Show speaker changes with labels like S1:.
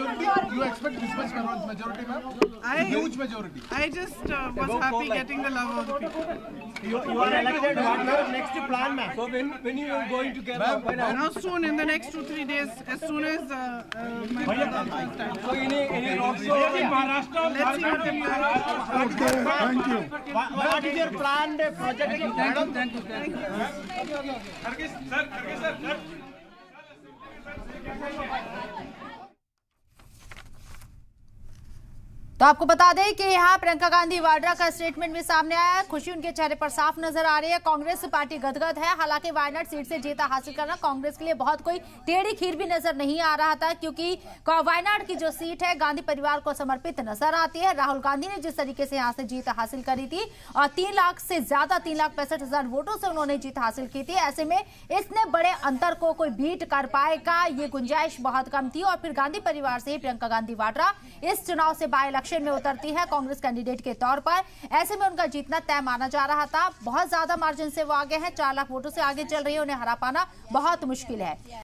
S1: You expect this much majority, ma'am? Huge majority.
S2: I just was happy getting the love of the people.
S3: You are elected. What is your next plan, ma'am? So when you are going to get
S2: Now soon, in the next 2-3 days, as soon as my brother is time.
S3: So any road show in Maharashtra?
S2: Let's see what the plan is.
S1: Okay, thank you.
S3: What is your planned project?
S2: Thank you.
S4: तो आपको बता दें कि यहाँ प्रियंका गांधी वाड्रा का statement भी सामने आया है। खुशी उनके चेहरे पर साफ नजर आ रही है। कांग्रेस पार्टी गदगद है। हालांकि वायनाड सीट से जीत हासिल करना कांग्रेस के लिए बहुत कोई टेढ़ी खीर भी नजर नहीं आ रहा था, क्योंकि वायनाड की जो सीट है गांधी परिवार को समर्पित नजर आती है। राहुल गांधी ने जिस तरीके से यहाँ से जीत हासिल करी थी और 3 लाख से ज्यादा 3,65,000 वोटों से उन्होंने जीत हासिल की थी, ऐसे में इतने बड़े अंतर को कोई बीट कर पाएगा ये गुंजाइश बहुत कम थी। और फिर गांधी परिवार से प्रियंका गांधी वाड्रा इस चुनाव से बाय इलेक्शन में उतरती है कांग्रेस कैंडिडेट के तौर पर। ऐसे में उनका जीतना तय माना जा रहा था। बहुत ज्यादा मार्जिन से वो आगे हैं, 4 लाख वोटों से आगे चल रही है। उन्हें हरा पाना बहुत मुश्किल है।